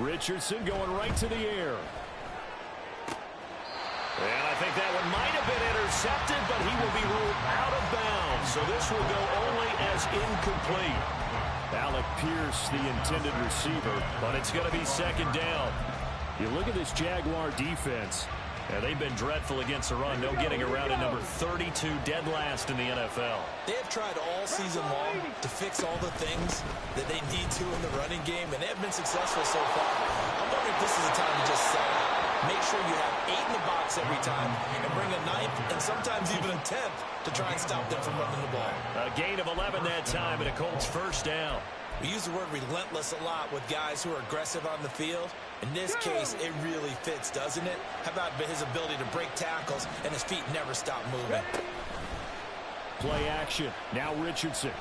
Richardson going right to the air. And I think that one might have been intercepted, but he will be ruled out of bounds. So this will go only as incomplete. Alec Pierce, the intended receiver, but it's going to be second down. You look at this Jaguar defense. They've been dreadful against the run. No getting around at number 32, dead last in the NFL. They have tried all season long to fix all the things that they need to in the running game, and they have been successful so far. I'm wondering if this is a time to just sell out. Make sure you have 8 in the box every time and bring a 9th and sometimes even a 10th to try and stop them from running the ball. A gain of 11 that time and a Colts first down. We use the word relentless a lot with guys who are aggressive on the field. In this case, it really fits, doesn't it? How about his ability to break tackles and his feet never stop moving? Play action. Now Richardson.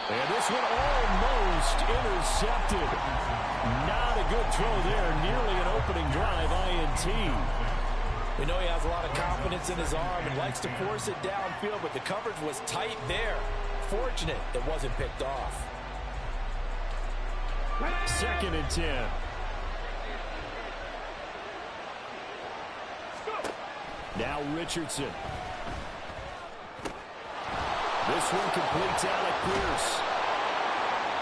And this one almost intercepted. Not a good throw there. Nearly an opening drive INT. We know he has a lot of confidence in his arm and likes to force it downfield, but the coverage was tight there. Fortunate it wasn't picked off. 2nd and 10. Now Richardson. This one completes Alec Pierce.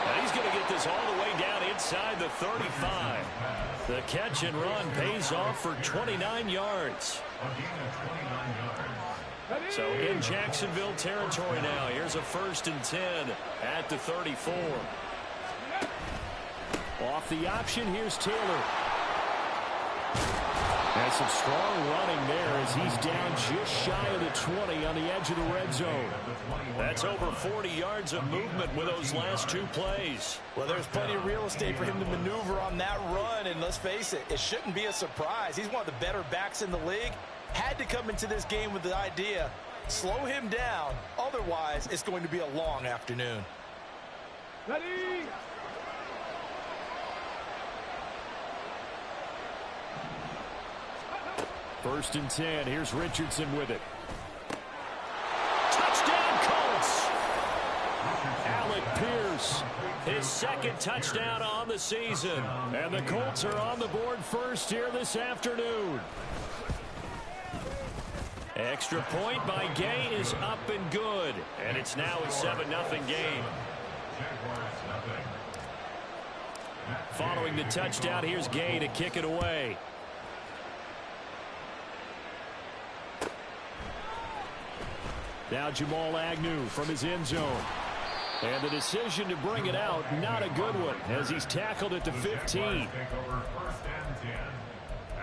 And he's going to get this all the way down inside the 35. The catch and run pays off for 29 yards. So in Jacksonville territory now. Here's a 1st and 10 at the 34. Off the option, here's Taylor. And some strong running there as he's down just shy of the 20 on the edge of the red zone. That's over 40 yards of movement with those last 2 plays. Well, there's plenty of real estate for him to maneuver on that run, and let's face it, it shouldn't be a surprise. He's one of the better backs in the league. Had to come into this game with the idea, slow him down, otherwise it's going to be a long afternoon. Ready? 1st and 10. Here's Richardson with it. Touchdown, Colts! Alec Pierce, his 2nd touchdown on the season. And the Colts are on the board first here this afternoon. Extra point by Gay is up and good. And it's now a 7-0 game. Following the touchdown, here's Gay to kick it away. Now Jamal Agnew from his end zone. And the decision to bring it out, not a good one, as he's tackled at the 15. Take over 1st and 10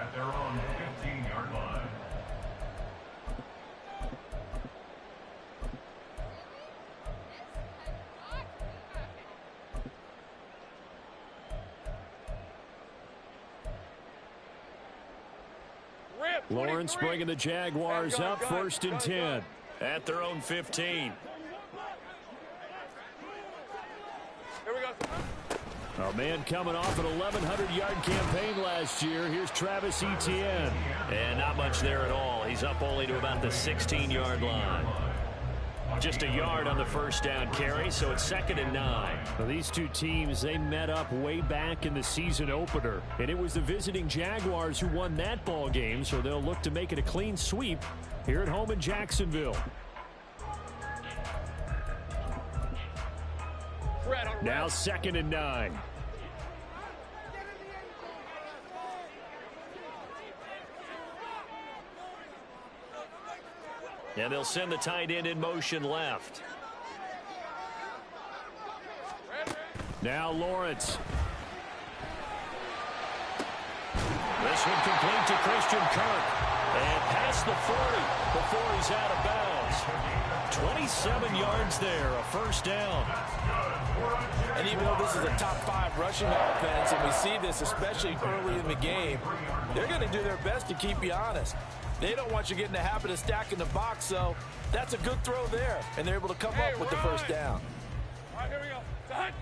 at their own 15-yard line. Lawrence bringing the Jaguars up 1st and 10 at their own 15. Here we go. A man coming off an 1,100-yard campaign last year. Here's Travis Etienne. And not much there at all. He's up only to about the 16-yard line. Just a yard on the 1st down carry, so it's 2nd and 9. Well, these two teams, they met up way back in the season opener. And it was the visiting Jaguars who won that ball game, so they'll look to make it a clean sweep here at home in Jacksonville. Now 2nd and 9. And they'll send the tight end in motion left. Now Lawrence. This one complete to Christian Kirk. And past the 40 before he's out of bounds. 27 yards there, a 1st down. And even though this is a top 5 rushing offense, and we see this especially early in the game, they're going to do their best to keep you honest. They don't want you getting the habit of stacking the box, so that's a good throw there. And they're able to come up with the 1st down. All right, here we go. Done.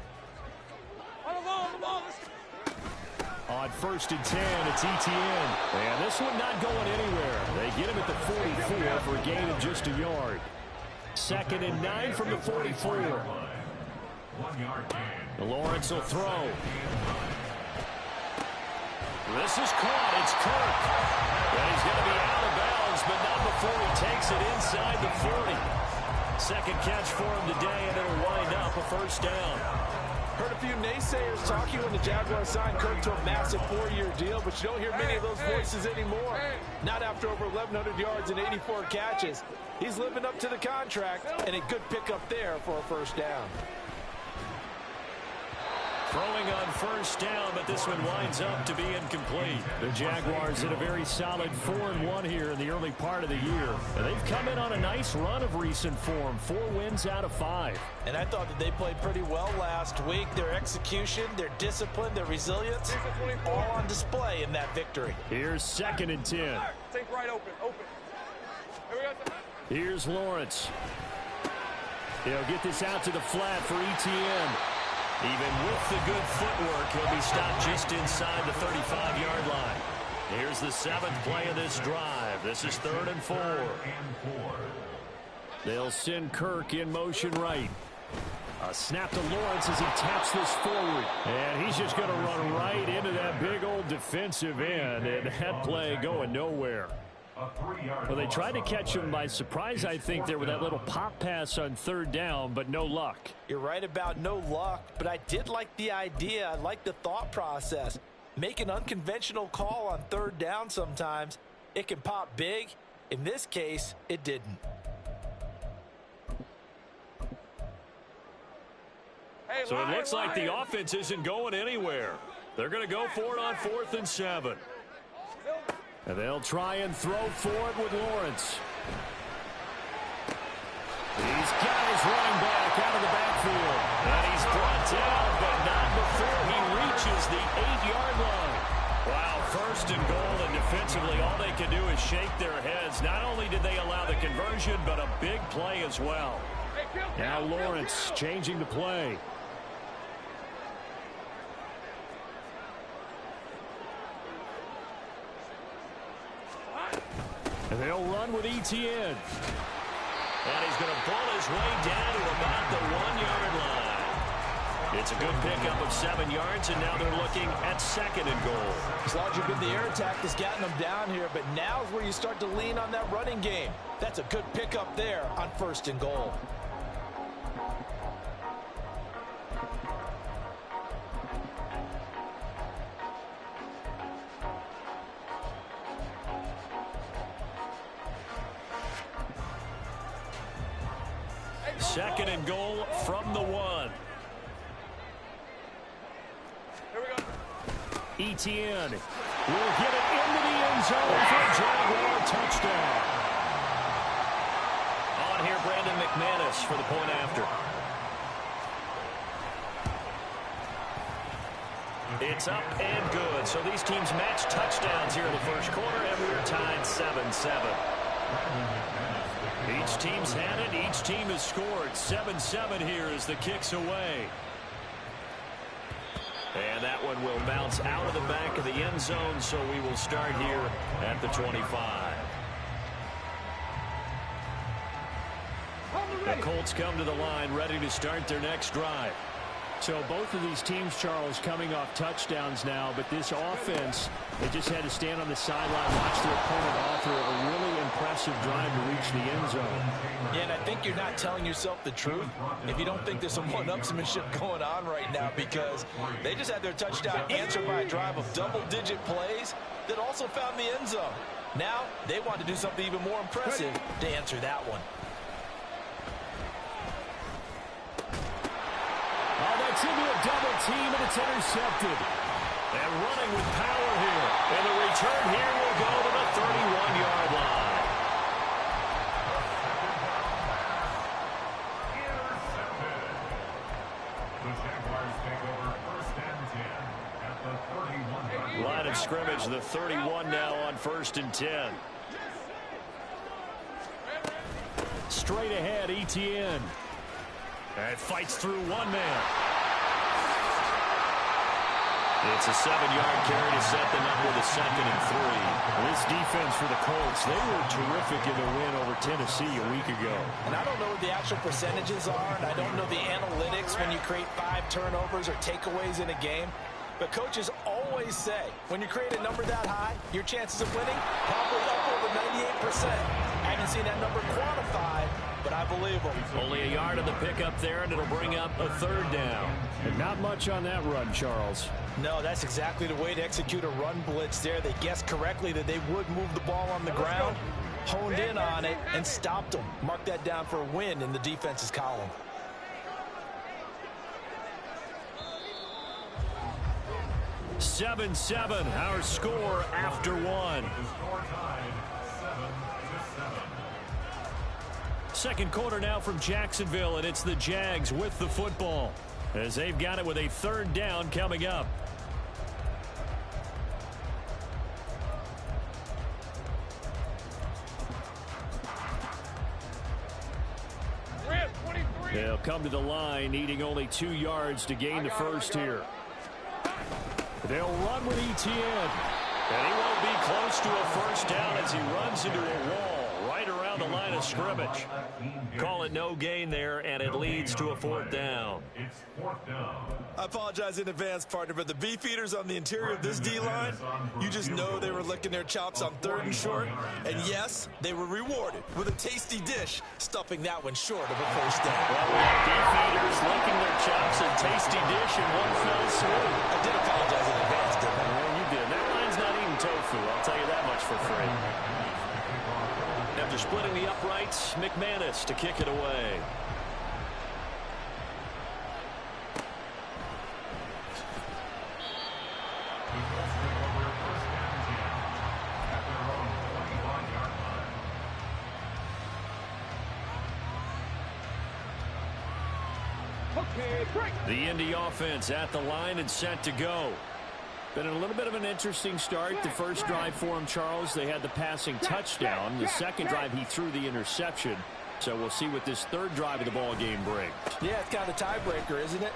On the ball. On 1st and 10, it's Etienne. And this one not going anywhere. They get him at the 44 for a gain of just a yard. 2nd and 9 from the 44. 1 yard gain. Lawrence will throw. This is caught. It's Kirk. And he's going to be out of bounds, but not before he takes it inside the 40. Second catch for him today, and it'll wind up a first down. Heard a few naysayers talking when the Jaguars signed Kirk to a massive 4-year deal, but you don't hear many of those voices anymore. Not after over 1,100 yards and 84 catches. He's living up to the contract, and a good pickup there for a first down. Throwing on first down, but this one winds up to be incomplete. The Jaguars in a very solid 4-1 here in the early part of the year. And they've come in on a nice run of recent form. 4 wins out of 5. And I thought that they played pretty well last week. Their execution, their discipline, their resilience, all on display in that victory. Here's 2nd and 10. Take right open. Here we go. Here's Lawrence. He'll get this out to the flat for ETN. Even with the good footwork, he'll be stopped just inside the 35-yard line. Here's the 7th play of this drive. This is 3rd and 4. They'll send Kirk in motion right. A snap to Lawrence as he taps this forward. And he's just going to run right into that big old defensive end. And that play going nowhere. Well, they tried to catch him by surprise, I think, there with that little pop pass on 3rd down, but no luck. You're right about no luck, but I did like the idea. I like the thought process. Make an unconventional call on 3rd down sometimes. It can pop big. In this case, it didn't. So it looks like the offense isn't going anywhere. They're going to go for it on 4th and 7. And they'll try and throw for it with Lawrence. He's got his running back out of the backfield. And he's brought down, but not before he reaches the 8-yard line. Wow, 1st and goal, and defensively all they can do is shake their heads. Not only did they allow the conversion, but a big play as well. Now Lawrence changing the play. And they'll run with ETN. And he's going to pull his way down to about the 1-yard line. It's a good pickup of 7 yards, and now they're looking at 2nd and goal. As long as you've been the air attack that's gotten them down here, but now is where you start to lean on that running game. That's a good pickup there on 1st and goal. Second and goal from the 1. Here we go. ETN will get it into the end zone for a Jaguar touchdown. On here, Brandon McManus for the point after. It's up and good. So these teams match touchdowns here in the first quarter, and we're tied 7-7. Each team's had it. Each team has scored. 7-7 here as the kick's away. And that one will bounce out of the back of the end zone, so we will start here at the 25. The Colts come to the line, ready to start their next drive. So both of these teams, Charles, coming off touchdowns now, but this offense, they just had to stand on the sideline, watch their opponent offer a really impressive drive to reach the end zone. Yeah, and I think you're not telling yourself the truth if you don't think there's some one-upsmanship going on right now, because they just had their touchdown answered by a drive of double-digit plays that also found the end zone. Now they want to do something even more impressive to answer that one. Oh, that's into a double team, and it's intercepted. And running with power here. And the return here will go to the 31-yard line. The Jaguars take over 1st and 10 at the 31. Line of scrimmage, the 31 now on 1st and 10. Straight ahead, ETN. And fights through one man. It's a 7-yard carry to set them up with a 2nd and 3. This defense for the Colts, they were terrific in the win over Tennessee a week ago. And I don't know what the actual percentages are, and I don't know the analytics when you create 5 turnovers or takeaways in a game. But coaches always say, when you create a number that high, your chances of winning probably up over 98%. I haven't seen that number quantified, but I believe them. Only a yard on the pickup there, and it'll bring up a 3rd down. And not much on that run, Charles. No, that's exactly the way to execute a run blitz there. They guessed correctly that they would move the ball on the ground, honed in on it, and stopped them. Mark that down for a win in the defense's column. Seven, our score after 1. Second quarter now from Jacksonville, and it's the Jags with the football as they've got it with a 3rd down coming up. They'll come to the line, needing only 2 yards to gain the first here. They'll run with Etienne. And he won't be close to a first down as he runs into a wall right around the line of scrimmage. Call it no gain there, and it leads to a 4th down. I apologize in advance, partner, but the beef eaters on the interior of this D-line, you just know they were licking their chops on 3rd and short. And yes, they were rewarded with a tasty dish, stuffing that one short of a first down. Well, we have beef eaters licking their chops and tasty dish in one fell swoop. I did apologize in advance, didn't I? Well, you did. That line's not eating tofu, I'll tell you that much for free. After splitting the uprights, McManus to kick it away. The Indy offense at the line and set to go. Been a little bit of an interesting start. The first drive for him, Charles, they had the passing touchdown. The second drive, he threw the interception. So we'll see what this 3rd drive of the ball game brings. Yeah, it's kind of a tiebreaker, isn't it?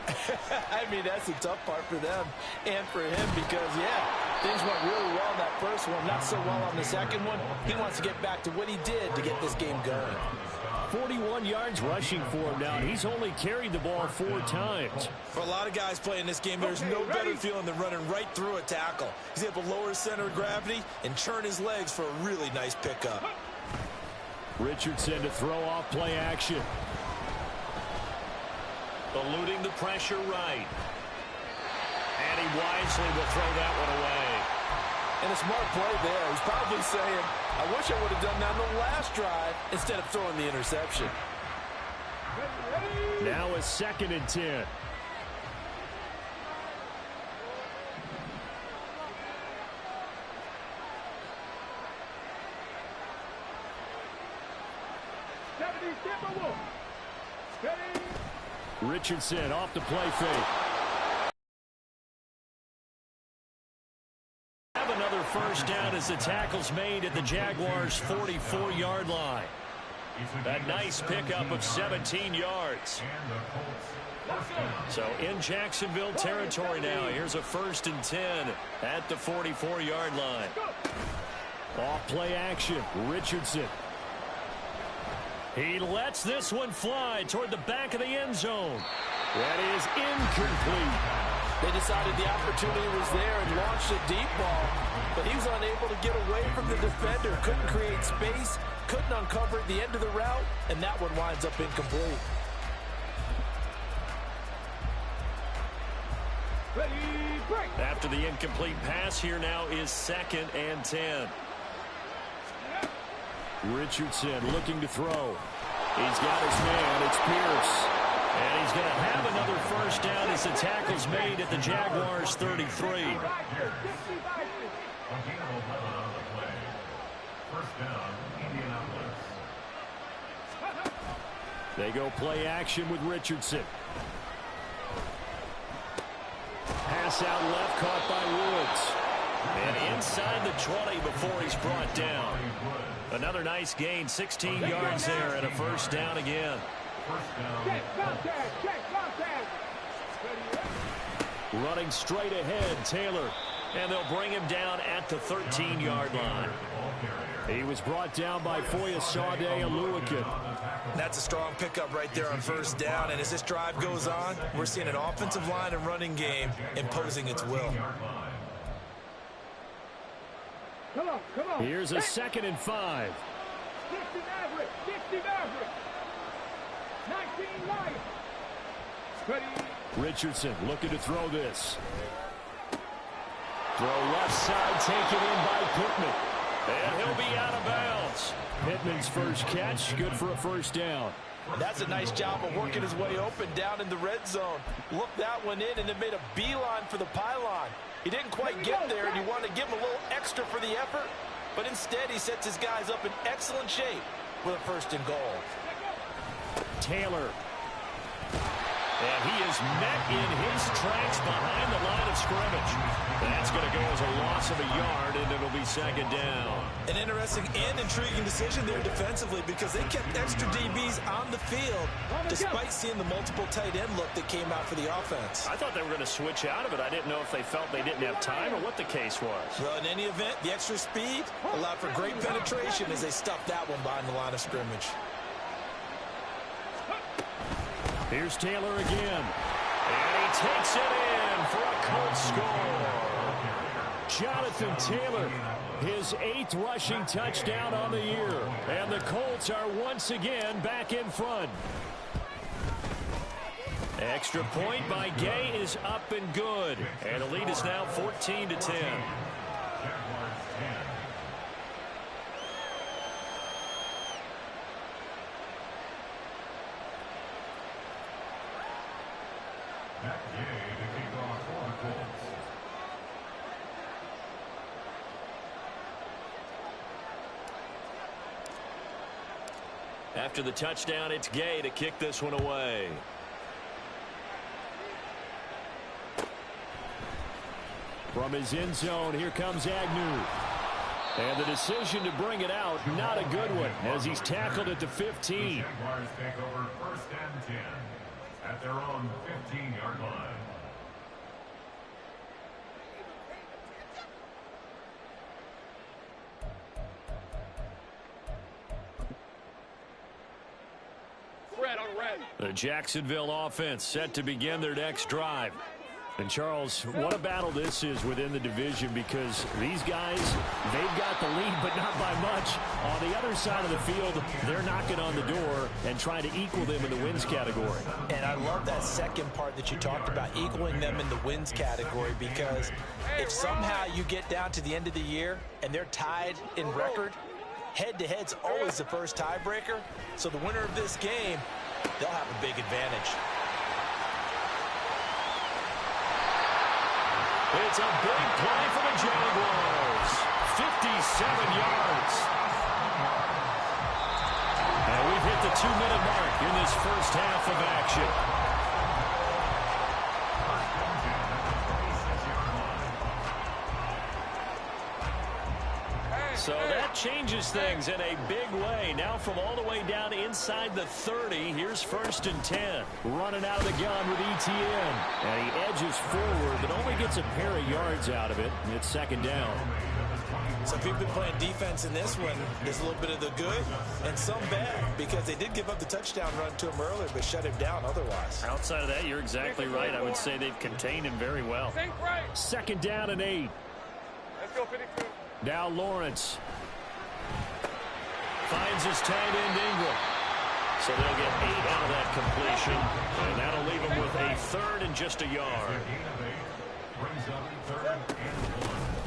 I mean, that's the tough part for them and for him because, yeah, things went really well in that first one, not so well on the second one. He wants to get back to what he did to get this game going. 41 yards rushing for him now, and he's only carried the ball 4 times. For a lot of guys playing this game, there's no better feeling than running right through a tackle. He's able to lower his center of gravity and churn his legs for a really nice pickup. Richardson to throw off play action. Eluding the pressure right. And he wisely will throw that one away. And a smart play there. He's probably saying, I wish I would have done that on the last drive instead of throwing the interception. Now a 2nd and 10. Richardson off the play fake. Have another first down as the tackle's made at the Jaguars' 44-yard line. A nice pickup of 17 yards. So in Jacksonville territory now. Here's a 1st and 10 at the 44-yard line. Off play action. Richardson. He lets this one fly toward the back of the end zone. That is incomplete. They decided the opportunity was there and launched a deep ball, but he was unable to get away from the defender. Couldn't create space, couldn't uncover the end of the route, and that one winds up incomplete. After the incomplete pass, here now is 2nd and 10. Richardson looking to throw. He's got his man. It's Pierce. And he's going to have another first down as the tackle's made at the Jaguars' 33. They go play action with Richardson. Pass out left, caught by Woods. And inside the 20 before he's brought down. Another nice gain, 16 yards there, and a first down again. Running straight ahead, Taylor. And they'll bring him down at the 13-yard line. He was brought down by Foyesade Aluakin. That's a strong pickup right there on first down. And as this drive goes on, we're seeing an offensive line and running game imposing its will. Come on. Here's a 2nd and 5. 60 Maverick. 19 Lions. Ready. Richardson looking to throw this. Throw left side, taken in by Pittman. And he'll be out of bounds. Pittman's first catch, good for a first down. That's a nice job of working his way open down in the red zone. Looked that one in and then made a beeline for the pylon. He didn't quite get there, and you want to give him a little extra for the effort. But instead, he sets his guys up in excellent shape with a 1st and goal. Taylor. And he is met in his tracks behind the line of scrimmage. That's going to go as a loss of a yard, and it'll be 2nd down. An interesting and intriguing decision there defensively because they kept extra DBs on the field despite seeing the multiple tight end look that came out for the offense. I thought they were going to switch out of it. I didn't know if they felt they didn't have time or what the case was. Well, in any event, the extra speed allowed for great penetration as they stuffed that one behind the line of scrimmage. Here's Taylor again. And he takes it in for a Colts score. Jonathan Taylor, his 8th rushing touchdown on the year. And the Colts are once again back in front. Extra point by Gay is up and good. And the lead is now 14-10. After the touchdown, it's Gay to kick this one away. From his end zone, here comes Agnew. And the decision to bring it out, not a good one, as he's tackled at the 15. Jaguars take over 1st and 10 at their own 15-yard line. The Jacksonville offense set to begin their next drive. And Charles, what a battle this is within the division because these guys, they've got the lead, but not by much. On the other side of the field, they're knocking on the door and trying to equal them in the wins category. And I love that second part that you talked about, equaling them in the wins category, because if somehow you get down to the end of the year and they're tied in record, head-to-head's always the first tiebreaker. So the winner of this game, they'll have a big advantage. It's a big play for the Jaguars. 57 yards. And we've hit the 2-minute mark in this first half of action. So that changes things in a big way. Now from all the way down inside the 30, here's 1st and 10. Running out of the gun with ETN. And he edges forward, but only gets a pair of yards out of it. And it's 2nd down. So if you've been playing defense in this one, there's a little bit of the good and some bad, because they did give up the touchdown run to him earlier, but shut him down otherwise. Outside of that, you're exactly right. I would say they've contained him very well. 2nd down and 8. Let's go, 52. Now Lawrence finds his tight end Ingram. So they'll get 8 out of that completion. And that'll leave him with a 3rd and just a yard.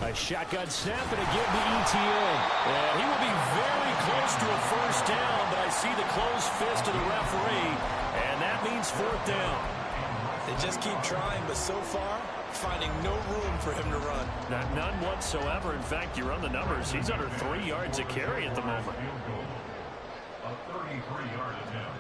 A shotgun snap and a give to ETN. And he will be very close to a first down, but I see the closed fist of the referee, and that means 4th down. They just keep trying, but so far, finding no room for him to run. None whatsoever. In fact, you run the numbers. He's under 3 yards a carry at the moment. A 33-yard attempt.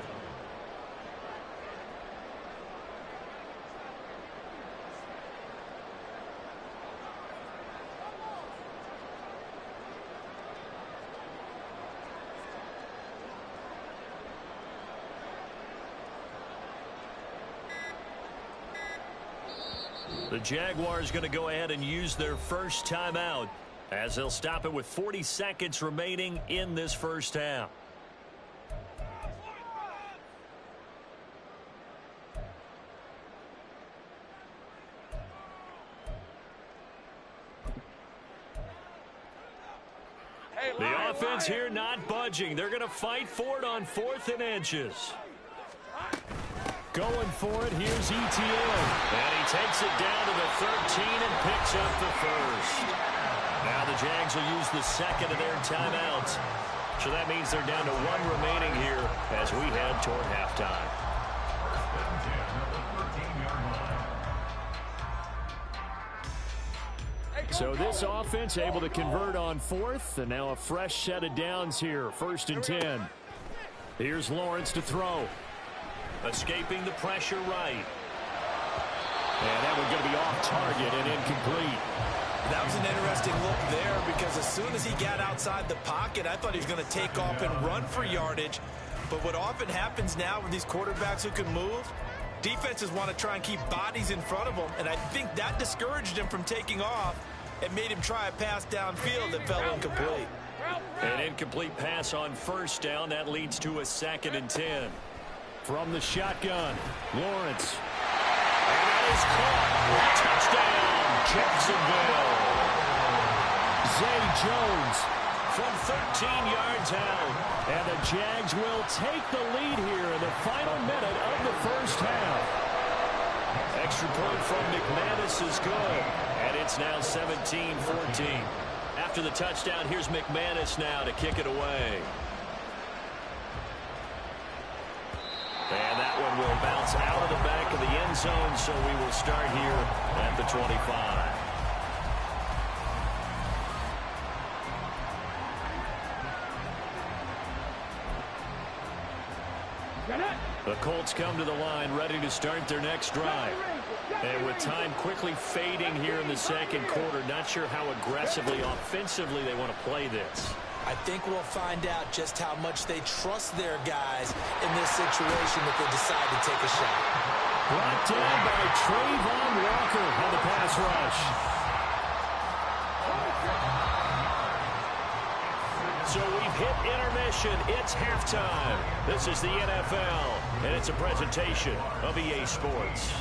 The Jaguars going to go ahead and use their first timeout as they'll stop it with 40 seconds remaining in this first half. The offense here not budging. They're going to fight for it on 4th and inches. Going for it, here's ETN. And he takes it down to the 13 and picks up the first. Now the Jags will use the second of their timeouts. So that means they're down to 1 remaining here as we head toward halftime. So this offense able to convert on 4th, and now a fresh set of downs here, 1st and 10. Here's Lawrence to throw. Escaping the pressure right. And that one's going to be off target and incomplete. That was an interesting look there because as soon as he got outside the pocket, I thought he was going to take off and run for yardage. But what often happens now with these quarterbacks who can move, defenses want to try and keep bodies in front of them, and I think that discouraged him from taking off and made him try a pass downfield that fell incomplete. An incomplete pass on 1st down. That leads to a 2nd and 10. From the shotgun, Lawrence. And that is caught. Touchdown, Jacksonville. Zay Jones from 13 yards out. And the Jags will take the lead here in the final minute of the first half. Extra point from McManus is good. And it's now 17-14. After the touchdown, here's McManus now to kick it away. And that one will bounce out of the back of the end zone, so we will start here at the 25. The Colts come to the line ready to start their next drive. And with time quickly fading here in the second quarter, not sure how aggressively, offensively they want to play this. I think we'll find out just how much they trust their guys in this situation if they decide to take a shot. Brought down by Trayvon Walker on the pass rush. So we've hit intermission. It's halftime. This is the NFL, and it's a presentation of EA Sports.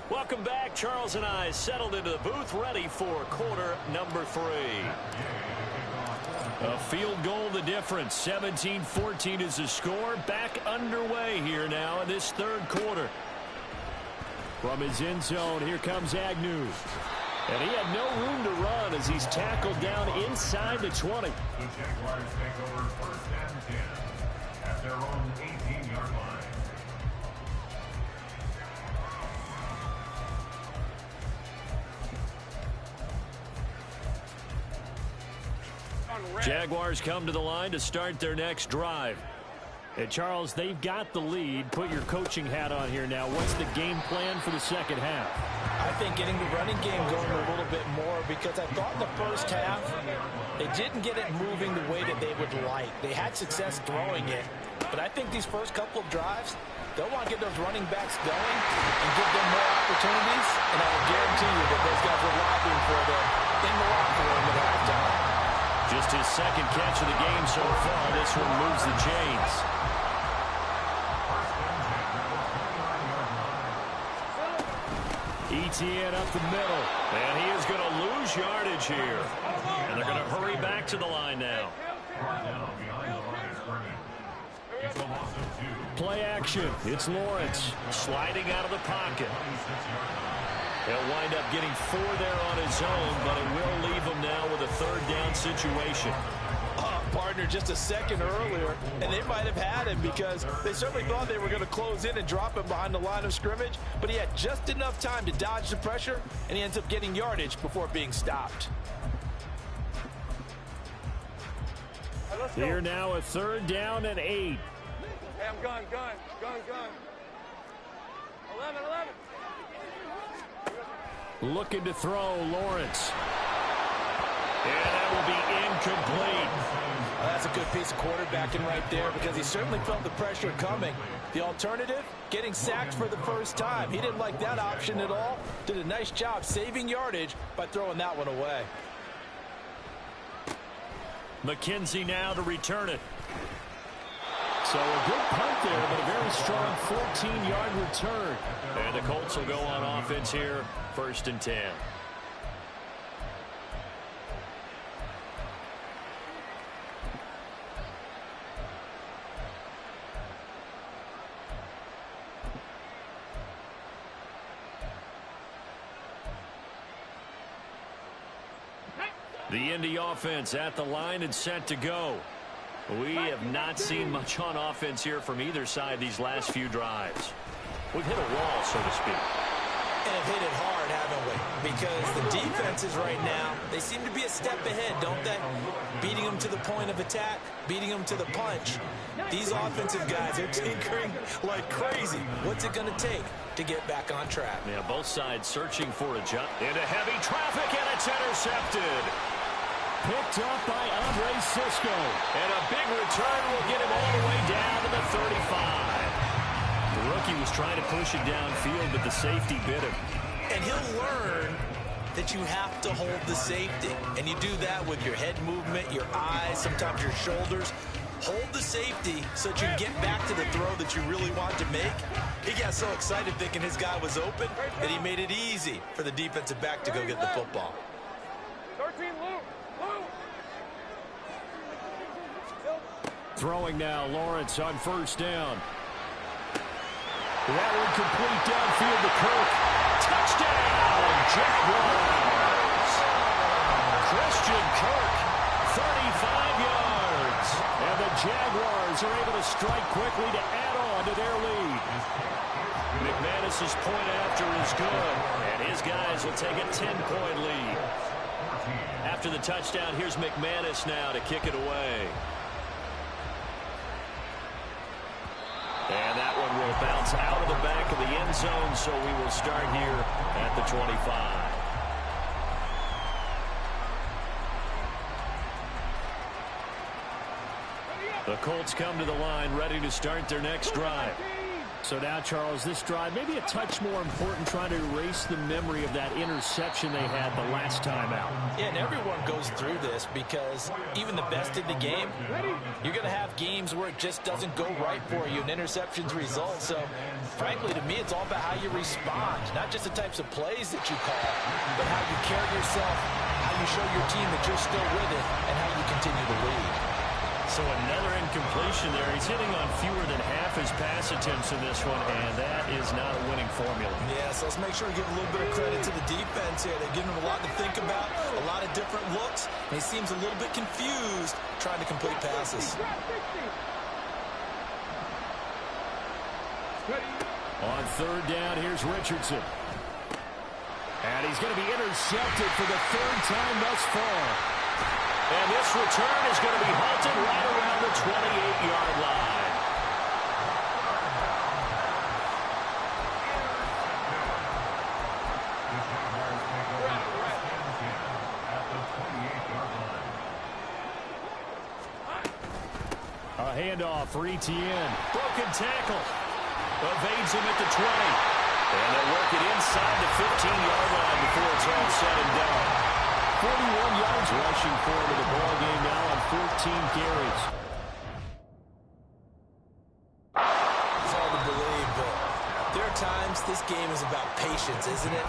Welcome back. Charles and I settled into the booth ready for quarter number 3. A field goal the difference. 17-14 is the score. Back underway here now in this third quarter. From his end zone, here comes Agnew. And he had no room to run as he's tackled down inside the 20. The Jaguars take over 1st and 10 at their own 18-yard line. Jaguars come to the line to start their next drive. And Charles, they've got the lead. Put your coaching hat on here now. What's the game plan for the second half? I think getting the running game going a little bit more because I thought in the first half they didn't get it moving the way that they would like. They had success throwing it, but I think these first couple of drives, they'll want to get those running backs going and give them more opportunities, and I will guarantee you that those guys were lobbying for them in the locker room at halftime. Just his second catch of the game so far. This one moves the chains. ETN up the middle. And he is going to lose yardage here. And they're going to hurry back to the line now. Play action. It's Lawrence. Sliding out of the pocket. He'll wind up getting 4 there on his own, but it will leave him now with a 3rd down situation. Partner just a second earlier, and they might have had him because they certainly thought they were going to close in and drop him behind the line of scrimmage, but he had just enough time to dodge the pressure, and he ends up getting yardage before being stopped. Here now a 3rd down and 8. Hey, I'm gun. 11. Looking to throw, Lawrence. incomplete. That's a good piece of quarterbacking right there because he certainly felt the pressure coming. The alternative, getting sacked for the first time. He didn't like that option at all. Did a nice job saving yardage by throwing that one away. McKenzie now to return it. So a good punt there, but a very strong 14-yard return. And the Colts will go on offense here, 1st and 10. The Indy offense at the line and set to go. We have not seen much on offense here from either side these last few drives. We've hit a wall, so to speak. And have hit it hard, haven't we? Because the defenses right now, they seem to be a step ahead, don't they? Beating them to the point of attack, beating them to the punch. These offensive guys are tinkering like crazy. What's it going to take to get back on track? Yeah, both sides searching for a jump. Into heavy traffic, and it's intercepted. Picked up by Andre Sisco. And a big return will get him all the way down to the 35. The rookie was trying to push it downfield, but the safety bit him. And he'll learn that you have to hold the safety. And you do that with your head movement, your eyes, sometimes your shoulders. Hold the safety so that you can get back to the throw that you really want to make. He got so excited thinking his guy was open that he made it easy for the defensive back to go get the football. 13, Lou. Throwing now, Lawrence on 1st down. That one complete downfield to Kirk. Touchdown, Jaguars. Christian Kirk, 35 yards. And the Jaguars are able to strike quickly to add on to their lead. McManus's point after is good, and his guys will take a 10-point lead. After the touchdown, here's McManus now to kick it away. And that one will bounce out of the back of the end zone, so we will start here at the 25. The Colts come to the line ready to start their next drive. So now, Charles, this drive maybe a touch more important, trying to erase the memory of that interception they had the last time out. Yeah, and everyone goes through this because even the best in the game, you're going to have games where it just doesn't go right for you and interceptions result. So, frankly, to me, it's all about how you respond, not just the types of plays that you call, but how you carry yourself, how you show your team that you're still with it, and how you continue to lead. So another incompletion there. He's hitting on fewer than half his pass attempts in this one, and that is not a winning formula. Yeah, so let's make sure to give a little bit of credit to the defense here. They're giving him a lot to think about, a lot of different looks, and he seems a little bit confused trying to complete passes. On 3rd down, here's Richardson. And he's going to be intercepted for the 3rd time thus far. And this return is going to be halted right around the 28-yard line. A handoff for Etienne. Broken tackle. Evades him at the 20. And they'll work it inside the 15-yard line before it's all said and done. 41 yards rushing for him in the ball game now on 14 carries. It's hard to believe, but there are times this game is about patience, isn't it?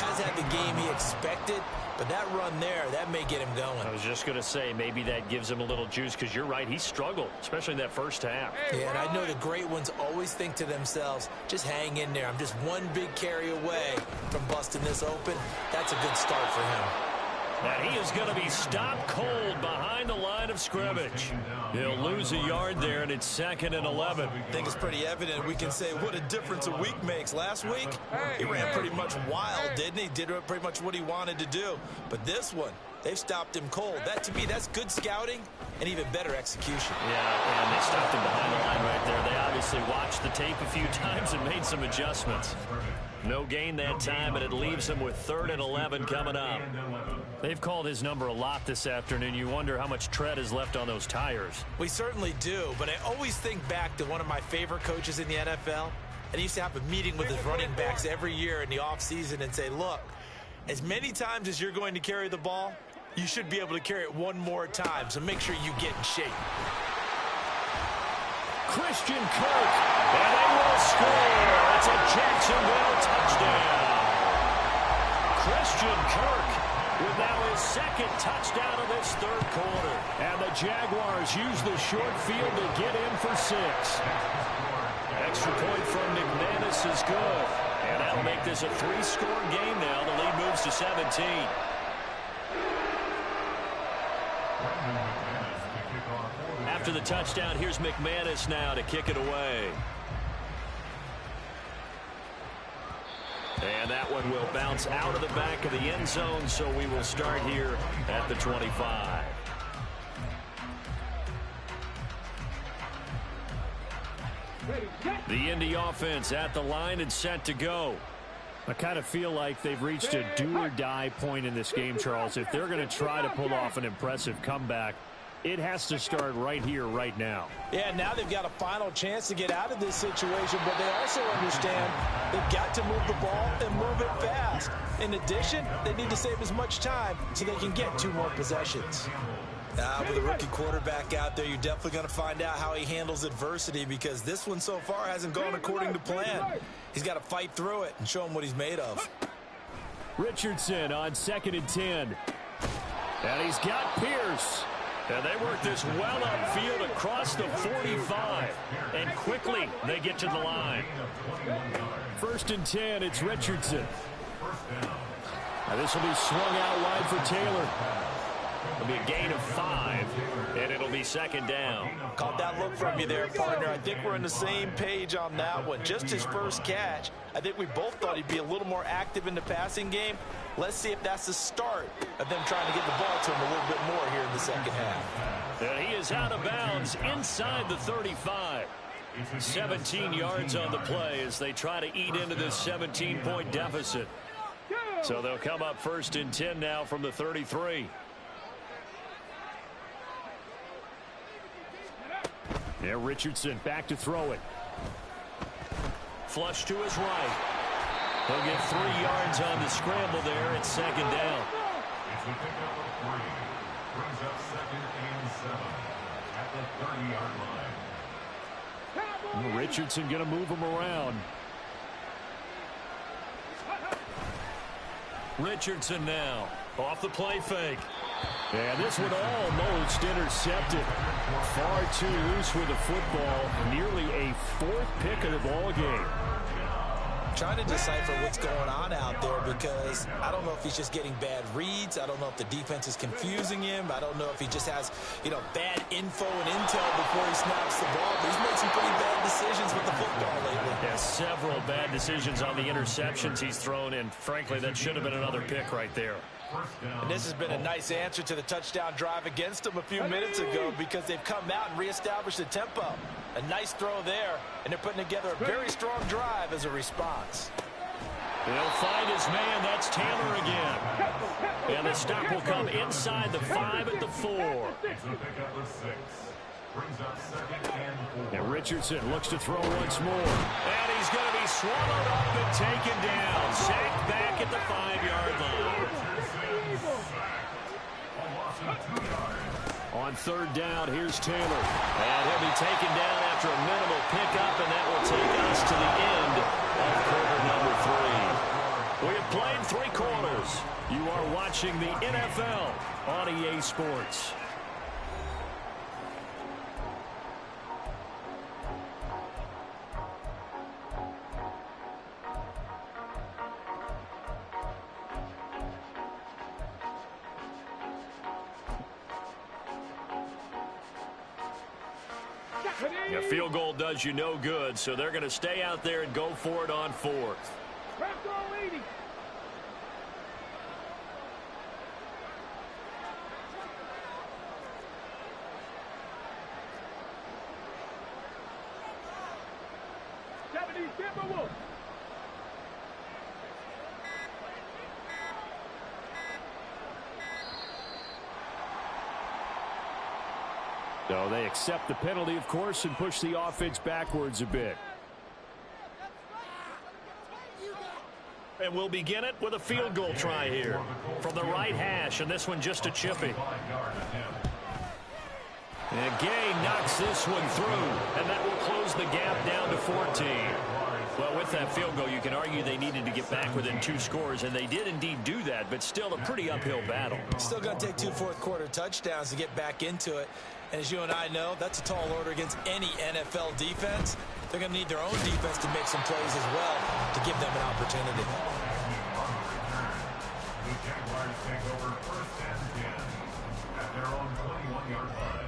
Has had the game he expected, but that run there, that may get him going. I was just going to say, maybe that gives him a little juice, because you're right, he struggled, especially in that first half. Yeah, and I know the great ones always think to themselves, just hang in there. I'm just one big carry away from busting this open. That's a good start for him. And he is going to be stopped cold behind the line of scrimmage. He'll lose a yard there, and it's 2nd and 11. I think it's pretty evident. We can say what a difference a week makes. Last week, he ran pretty much wild, didn't he? Did pretty much what he wanted to do. But this one, they've stopped him cold. That, to me, that's good scouting and even better execution. Yeah, and they stopped him behind the line right there. They obviously watched the tape a few times and made some adjustments. No gain that time, and it leaves him with 3rd and 11 coming up. They've called his number a lot this afternoon. You wonder how much tread is left on those tires. We certainly do, but I always think back to one of my favorite coaches in the NFL. And he used to have a meeting with his running backs every year in the offseason and say, look, as many times as you're going to carry the ball, you should be able to carry it one more time, so make sure you get in shape. Christian Kirk, and they will score. It's a Jacksonville touchdown. Christian Kirk with now his second touchdown of this third quarter. And the Jaguars use the short field to get in for 6. Extra point from McManus is good. And that'll make this a 3-score game now. The lead moves to 17. After the touchdown, here's McManus now to kick it away. And that one will bounce out of the back of the end zone, so we will start here at the 25. The Indy offense at the line and set to go. I kind of feel like they've reached a do-or-die point in this game, Charles. If they're going to try to pull off an impressive comeback, it has to start right here, right now. Yeah, now they've got a final chance to get out of this situation, but they also understand they've got to move the ball and move it fast. In addition, they need to save as much time so they can get 2 more possessions. With a rookie quarterback out there, you're definitely going to find out how he handles adversity, because this one so far hasn't gone according to plan. He's got to fight through it and show him what he's made of. Richardson on 2nd and 10. And he's got Pierce. And they work this well upfield across the 45. And quickly they get to the line. 1st and 10, it's Richardson. Now this will be swung out wide for Taylor. It'll be a gain of 5, and it'll be 2nd down. Caught that look from you there, partner. I think we're on the same page on that one. Just his first catch. I think we both thought he'd be a little more active in the passing game. Let's see if that's the start of them trying to get the ball to him a little bit more here in the second half. And he is out of bounds inside the 35. 17 yards on the play as they try to eat into this 17-point deficit. So they'll come up 1st and 10 now from the 33. Yeah, Richardson back to throw it. Flush to his right. He'll get 3 yards on the scramble there. It's 2nd down. It's a pickup of 3. Brings up 2nd and 7 at the 30-yard line. Richardson going to move him around. Richardson now off the play fake. And this one almost intercepted. Far too loose with the football. Nearly a 4th pick of the ball game. Trying to decipher what's going on out there, because I don't know if he's just getting bad reads. I don't know if the defense is confusing him. I don't know if he just has, bad info and intel before he snaps the ball. But he's made some pretty bad decisions with the football lately. Yeah, several bad decisions on the interceptions he's thrown, and frankly, that should have been another pick right there. And this has been a nice answer to the touchdown drive against them a few minutes ago, because they've come out and reestablished the tempo. A nice throw there, and they're putting together a very strong drive as a response. He'll find his man. That's Taylor again. And the stop will come inside the 5 at the 4. And Richardson looks to throw once more. And he's going to be swallowed up and taken down. Sacked back at the 5-yard line. On 3rd down, here's Taylor. And he'll be taken down after a minimal pickup, and that will take us to the end of quarter number 3. We have played 3 quarters. You are watching the NFL on EA Sports. A field goal does you no good, so they're going to stay out there and go for it on 4th. So they accept the penalty, of course, and push the offense backwards a bit. And we'll begin it with a field goal try here from the right hash, and this one just a chippy. And Gay knocks this one through, and that will close the gap down to 14. Well, with that field goal, you can argue they needed to get back within 2 scores, and they did indeed do that, but still a pretty uphill battle. Still going to take 2 fourth-quarter touchdowns to get back into it. And as you and I know, that's a tall order against any NFL defense. They're going to need their own defense to make some plays as well to give them an opportunity. The Jaguars take over 1st and 10 at their own 21-yard line.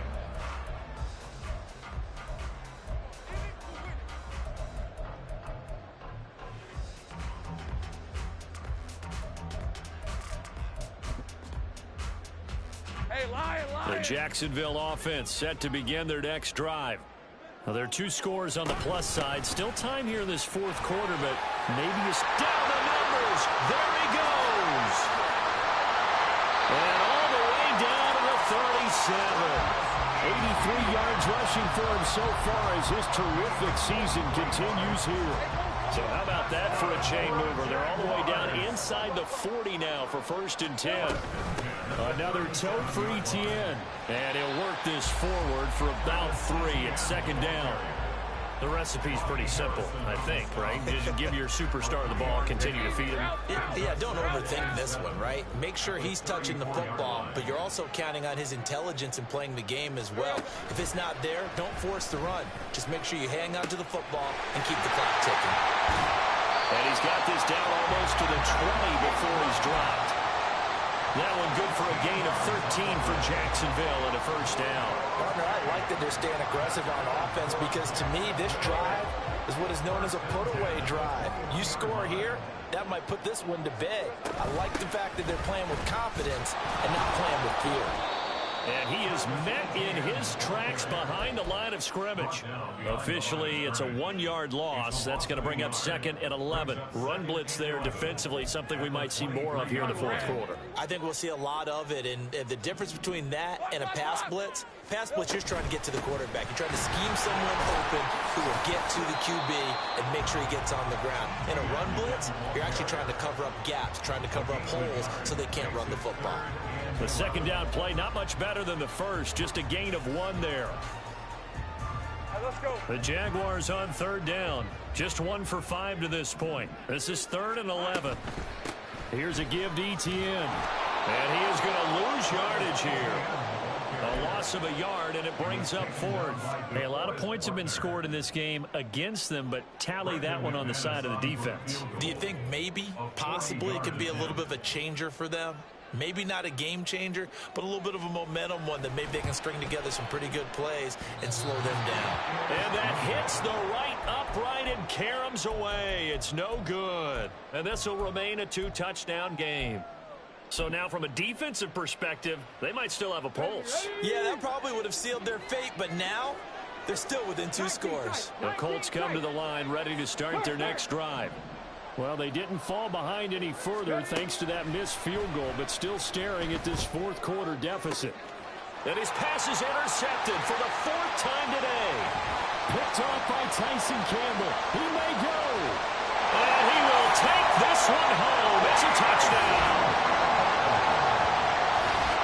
The Jacksonville offense set to begin their next drive. Well, there are 2 scores on the plus side. Still time here in this 4th quarter, but maybe it's down the numbers. There he goes. And all the way down to the 37. 83 yards rushing for him so far as his terrific season continues here. So how about that for a chain mover? They're all the way down inside the 40 now for 1st and 10. Another tote for Etienne. And he'll work this forward for about 3 at 2nd down. The recipe's pretty simple, I think, right? Just give your superstar the ball, continue to feed him. Yeah, don't overthink this one, right? Make sure he's touching the football, but you're also counting on his intelligence in playing the game as well. If it's not there, don't force the run. Just make sure you hang on to the football and keep the clock ticking. And he's got this down almost to the 20 before he's dropped. That one good for a gain of 13 for Jacksonville and a 1st down. Partner, I like that they're staying aggressive on offense because to me, this drive is what is known as a put-away drive. You score here, that might put this one to bed. I like the fact that they're playing with confidence and not playing with fear. And he is met in his tracks behind the line of scrimmage. Officially, it's a 1-yard loss. That's going to bring up 2nd and 11. Run blitz there defensively, something we might see more of here in the 4th quarter. I think we'll see a lot of it, and the difference between that and a pass blitz, you're trying to get to the quarterback. You're trying to scheme someone open who will get to the QB and make sure he gets on the ground. In a run blitz, you're actually trying to cover up gaps, trying to cover up holes so they can't run the football. The 2nd down play, not much better than the 1st, just a gain of 1 there. Let's go. The Jaguars on 3rd down, just 1 for 5 to this point. This is 3rd and 11. Here's a give to Etienne, and he is going to lose yardage here. A loss of a yard, and it brings up 4th. Hey, a lot of points have been scored in this game against them, but tally that one on the side of the defense. Do you think maybe, possibly, it could be a little bit of a changer for them? Maybe not a game changer, but a little bit of a momentum one that maybe they can string together some pretty good plays and slow them down. And that hits the right upright and caroms away. It's no good. And this will remain a 2-touchdown game. So now from a defensive perspective, they might still have a pulse. Yeah, that probably would have sealed their fate, but now they're still within 2 scores. The Colts come to the line ready to start their next drive. Well, they didn't fall behind any further thanks to that missed field goal, but still staring at this 4th quarter deficit. And his pass is intercepted for the 4th time today. Picked off by Tyson Campbell. He may go. And he will take this one home. It's a touchdown.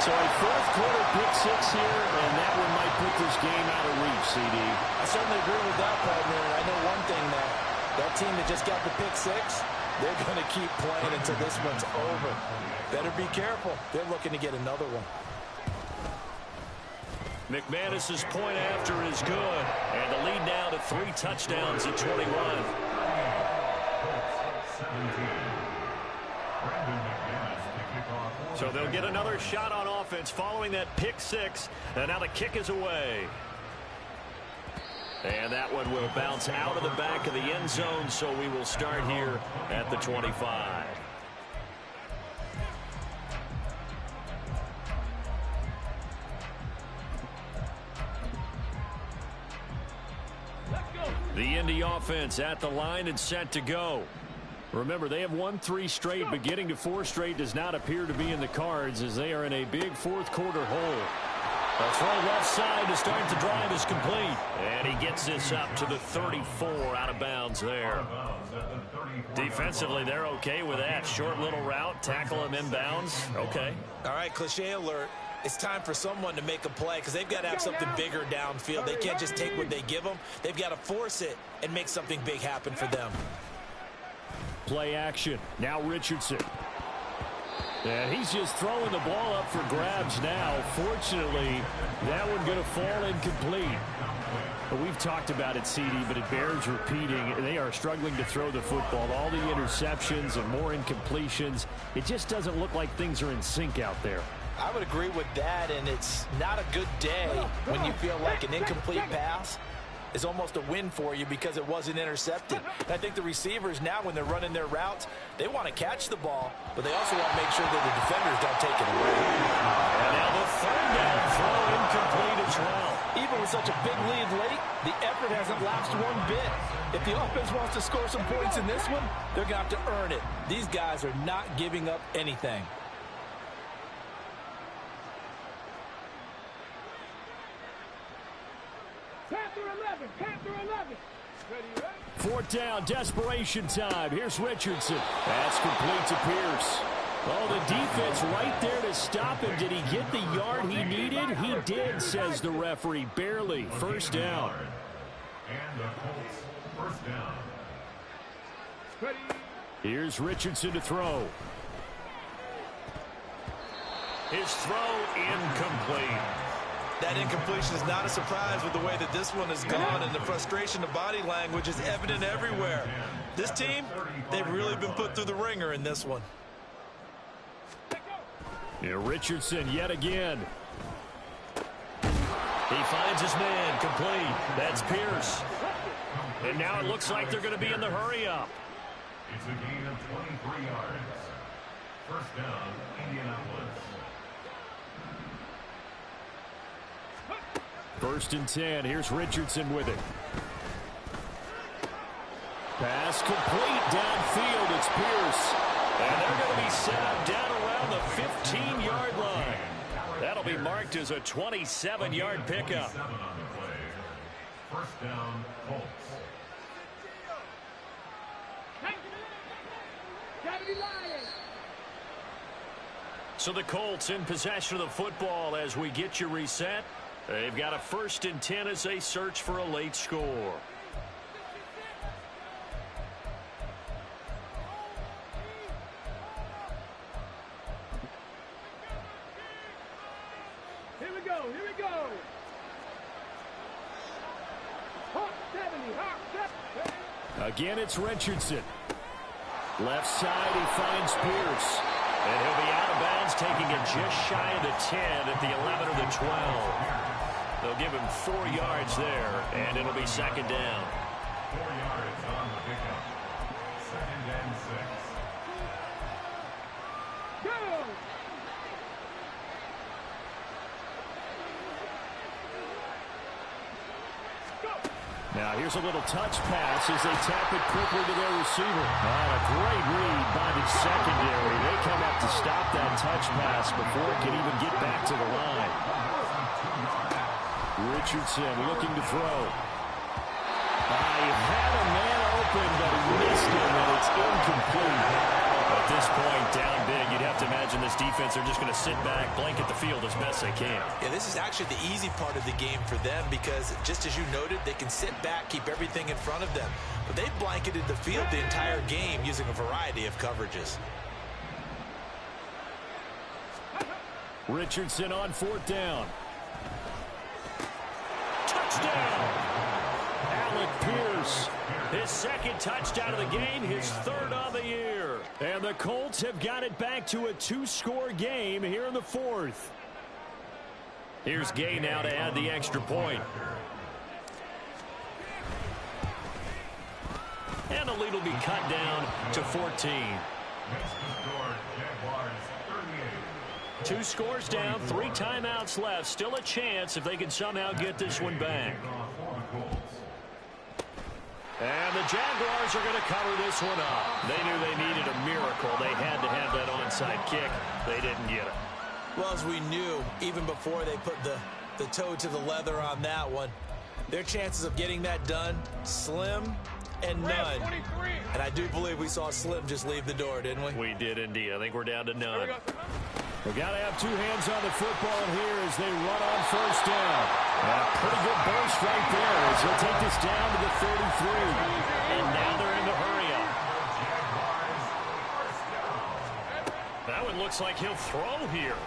So a 4th quarter pick 6 here, and that one might put this game out of reach, CD. I certainly agree with that, partner. And I know one thing that team that just got the pick 6, they're going to keep playing until this one's over. Better be careful. They're looking to get another one. McManus's point after is good. And the lead now to 3 touchdowns at 21. So they'll get another shot on offense following that pick 6. And now the kick is away. And that one will bounce out of the back of the end zone, so we will start here at the 25. The Indy offense at the line and set to go. Remember, they have won 3 straight, but getting to 4 straight does not appear to be in the cards as they are in a big 4th quarter hole. A throw left side to start the drive is complete. And he gets this up to the 34 out of bounds there. Defensively, they're okay with that. Short little route, tackle him inbounds. Okay. All right, cliche alert. It's time for someone to make a play because they've got to have something bigger downfield. They can't just take what they give them. They've got to force it and make something big happen for them. Play action. Now Richardson. And he's just throwing the ball up for grabs now. Fortunately, that one going to fall incomplete. We've talked about it, CD, but it bears repeating. They are struggling to throw the football. All the interceptions and more incompletions. It just doesn't look like things are in sync out there. I would agree with that, and it's not a good day when you feel like an incomplete pass is almost a win for you because it wasn't intercepted. And I think the receivers now, when they're running their routes, they want to catch the ball, but they also want to make sure that the defenders don't take it away. And now the third down throw incomplete as well. Even with such a big lead late, the effort hasn't lapsed one bit. If the offense wants to score some points in this one, they're going to have to earn it. These guys are not giving up anything. Panther 11. Ready? Fourth down, desperation time. Here's Richardson. That's complete to Pierce. Oh, the defense right there to stop him. Did he get the yard he needed? He did, says the referee. Barely. First down. And the Colts, first down. Ready? Here's Richardson to throw. His throw incomplete. That incompletion is not a surprise with the way that this one has gone, and the frustration, the body language is evident everywhere. This team, they've really been put through the ringer in this one. Yeah, Richardson yet again. He finds his man, complete. That's Pierce. And now it looks like they're going to be in the hurry-up. It's a gain of 23 yards. First down, Indianapolis. First and 10. Here's Richardson with it. Pass complete downfield. It's Pierce. And they're going to be set up down around the 15-yard line. That'll be marked as a 27-yard pickup. 7 on the play. First down, Colts. So the Colts in possession of the football as we get you reset. They've got a first and 10 as they search for a late score. Here we go. Hawk 70, Hawk 70. Again, it's Richardson. Left side, he finds Pierce. And he'll be out of bounds, taking it just shy of the 10 at the 11 or the 12. They'll give him 4 yards there, and it'll be second down. 4 yards on the pickup. Second and 6. Go! Now here's a little touch pass as they tap it quickly to their receiver. And a great read by the secondary. They come up to stop that touch pass before it can even get back to the line. Richardson looking to throw. He had a man open, but he missed him, and it's incomplete. At this point, down big, you'd have to imagine this defense are just going to sit back, blanket the field as best they can. Yeah, this is actually the easy part of the game for them because, just as you noted, they can sit back, keep everything in front of them. But they've blanketed the field the entire game using a variety of coverages. Richardson on fourth down. Touchdown! Alec Pierce, his second touchdown of the game, his third on the year. And the Colts have got it back to a 2-score game here in the fourth. Here's Gay now to add the extra point. And the lead will be cut down to 14. Next to score, Jaguars 38. 2 scores down, 3 timeouts left. Still a chance if they can somehow get this one back. And the Jaguars are going to cover this one up. They knew they needed a miracle. They had to have that onside kick. They didn't get it. Well, as we knew, even before they put the the toe to the leather on that one. Their chances of getting that done, slim and none. And I do believe we saw Slim just leave the door, didn't we? We did indeed. I think we're down to none. We got to have two hands on the football here as they run on first down. A pretty good burst right there as he'll take this down to the 33. And now they're in the hurry up. That one looks like he'll throw here.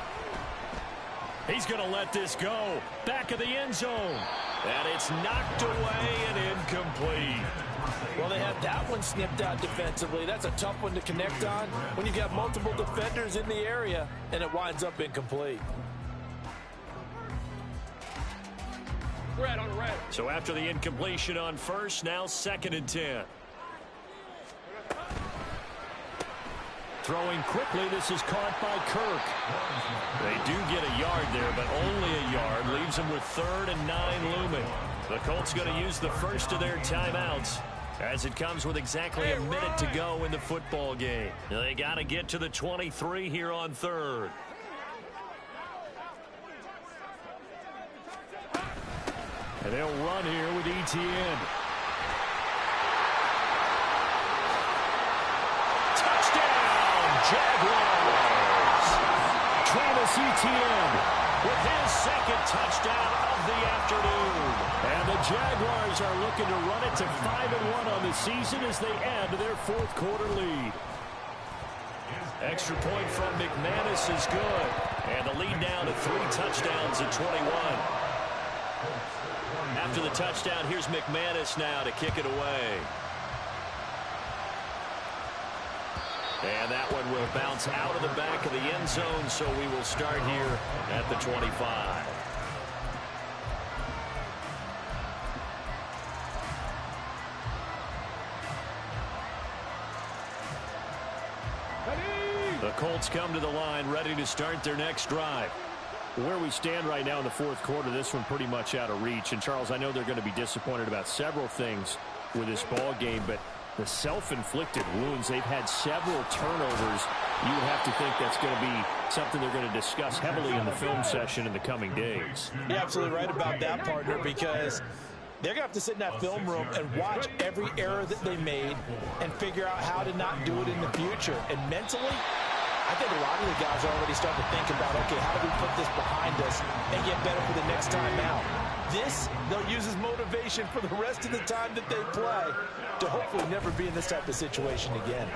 He's going to let this go. Back of the end zone. And it's knocked away and incomplete. Well, they had that one snipped out defensively. That's a tough one to connect on when you've got multiple defenders in the area, and it winds up incomplete. Red on red. So after the incompletion on first, now 2nd and 10. Throwing quickly, this is caught by Kirk. They do get a yard there, but only a yard. Leaves them with 3rd and 9 looming. The Colts going to use the first of their timeouts as it comes with exactly a minute to go in the football game. They got to get to the 23 here on 3rd. And they'll run here with ETN. Jaguars. Travis Etienne with his 2nd touchdown of the afternoon. And the Jaguars are looking to run it to 5-1 on the season as they add to their 4th quarter lead. Extra point from McManus is good. And the lead down to 3 touchdowns at 21. After the touchdown, here's McManus now to kick it away. And that one will bounce out of the back of the end zone, so we will start here at the 25. The Colts come to the line, ready to start their next drive. Where we stand right now in the 4th quarter, this one pretty much out of reach. And, Charles, I know they're going to be disappointed about several things with this ball game, but the self-inflicted wounds, they've had several turnovers. You would have to think that's going to be something they're going to discuss heavily in the film session in the coming days. You're absolutely right about that, partner, because they're going to have to sit in that film room and watch every error that they made and figure out how to not do it in the future. And mentally, I think a lot of the guys are already starting to think about, okay, how do we put this behind us and get better for the next time out? This, they'll use as motivation for the rest of the time that they play to hopefully never be in this type of situation again.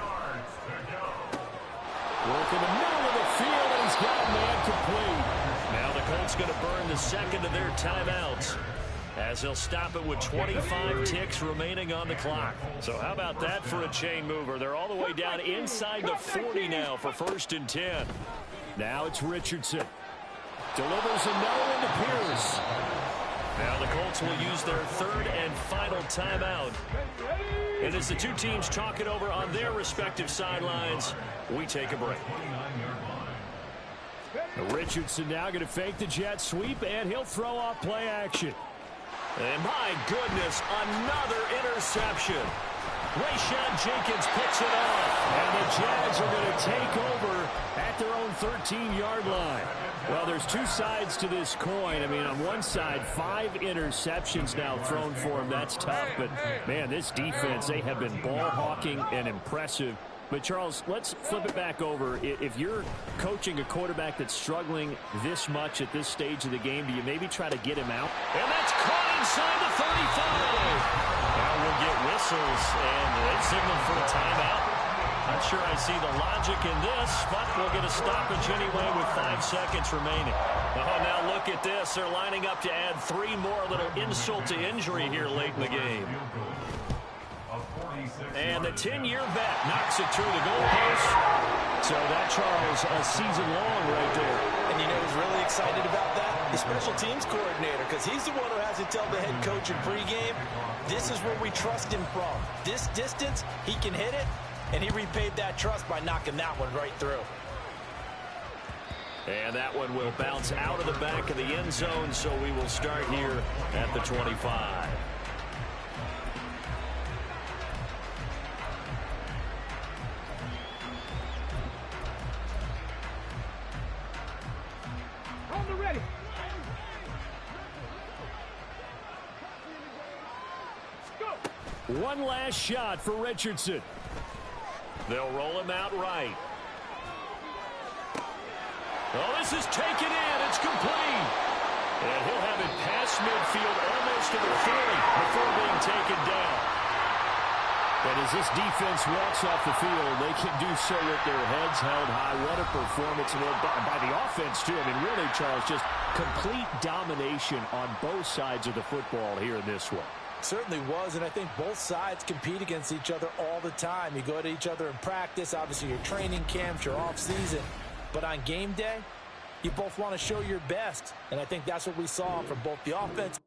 Work in the middle of the field, and he's got a man complete. Now the Colts going to burn the 2nd of their timeouts as they'll stop it with 25 ticks remaining on the clock. So how about that for a chain mover? They're all the way down inside the 40 now for 1st and 10. Now it's Richardson. Delivers another one to Pierce. Now the Colts will use their 3rd and final timeout. And as the two teams talk it over on their respective sidelines, we take a break. Richardson now going to fake the jet sweep, and he'll throw off play action. And my goodness, another interception. Rayshawn Jenkins picks it off. And the Jags are going to take over at their own 13-yard line. Well, there's two sides to this coin. I mean, on one side, 5 interceptions now thrown for him. That's tough. But, man, this defense, they have been ball hawking and impressive. But, Charles, let's flip it back over. If you're coaching a quarterback that's struggling this much at this stage of the game, do you maybe try to get him out? And that's caught inside the 35. Now we'll get whistles, and they signal for a timeout. Not sure I see the logic in this, but we'll get a stoppage anyway with 5 seconds remaining. Oh, now look at this. They're lining up to add 3 more, a little insult to injury here late in the game. And the 10-year vet knocks it through the goalpost. So that, Charles, a season long right there. And you know who's really excited about that? The special teams coordinator, because he's the one who has to tell the head coach in pregame, this is where we trust him from. This distance, he can hit it, and he repaid that trust by knocking that one right through. And that one will bounce out of the back of the end zone, so we will start here at the 25. One last shot for Richardson. They'll roll him out right. Oh, this is taken in. It's complete. And he'll have it past midfield almost to the 40 before being taken down. And as this defense walks off the field, they can do so with their heads held high. What a performance by the offense, too. I mean, really, Charles, just complete domination on both sides of the football here in this one. Certainly was, and I think both sides compete against each other all the time. You go to each other in practice, obviously your training camps, your off-season. But on game day, you both want to show your best. And I think that's what we saw from both the offense